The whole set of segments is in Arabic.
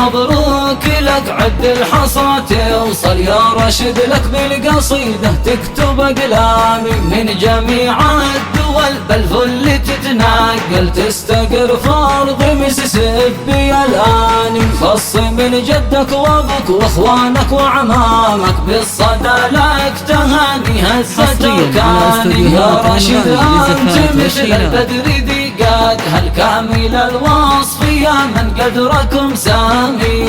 مبروك لك عد الحصى توصل يا رشد لك بالقصيدة تكتب أقلامي من جميع الدول بالفل تتنقل تستقر في أرض مسيسيبي الآن خص من جدك وابوك واخوانك وعمامك بالصدى لك تهاني هزت الكاني يا رشد أنت مثل البدر ذي قد هالكامل الوصف يا من قدركم سامي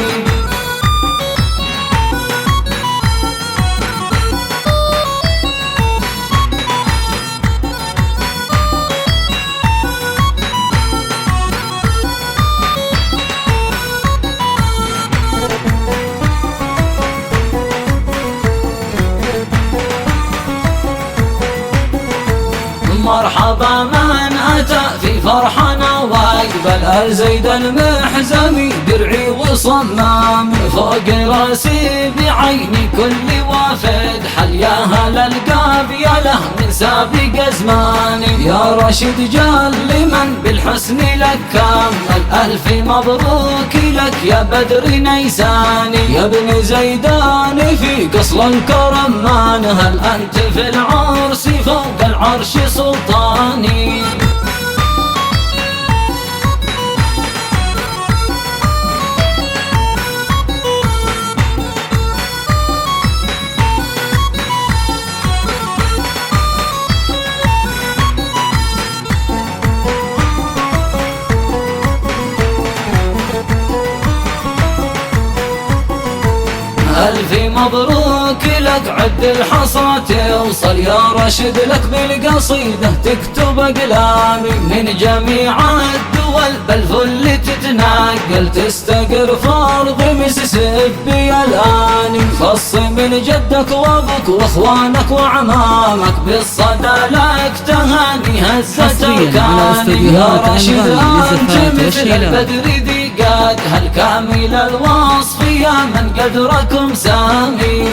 مرحبا من أتى في فرحنا واقبل الزيد المحزمي درعي وصمام فوق راسي بعيني كل وافد حل يا هل القاب يا له من سابق زماني يا رشد جل من بالحسن لك كمل ألف مبروك لك يا بدر نيساني يا ابن زيدان في قصر الكرم من هل أنت في العرس فوق العرش سلطاني ألف مبروك لك عد الحصى توصل يا رشد لك بالقصيدة تكتب أقلامي من جميع الدول بالفل تتنقل تستقر في أرض مسيسيبي الآن خص من جدك وابوك واخوانك وعمامك بالصدى لك تهاني هزت الكاني يا رشد أنت مثل البدر ذي قد هالكامل الوصف يا من قدركم سامي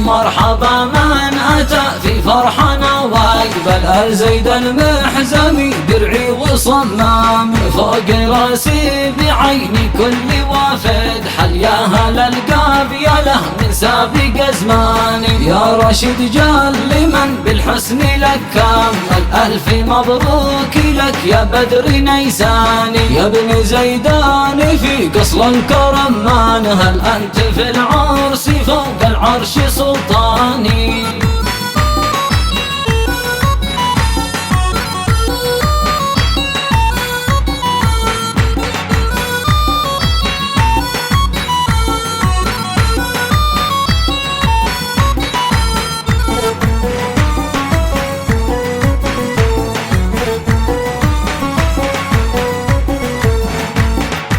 مرحبا من أتى في فرحنا واقبل الزيد المحزمي درعي وصمام فوق راسي بعيني كل وافد حل يا هل القاب يا له من سابق زماني يا رشد جل من بالحسن لك كمل ألف مبروك لك يا بدر نيساني يا ابن زيدان في قصر الكرم من هل أنت في العرس فوق العرش سلطاني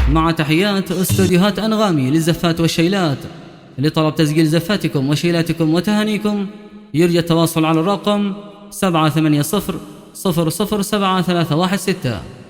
مع تحيات استوديوهات أنغامي للزفات والشيلات. لطلب تسجيل زفاتكم وشيلاتكم وتهانيكم يرجى التواصل على الرقم 780 00 7316.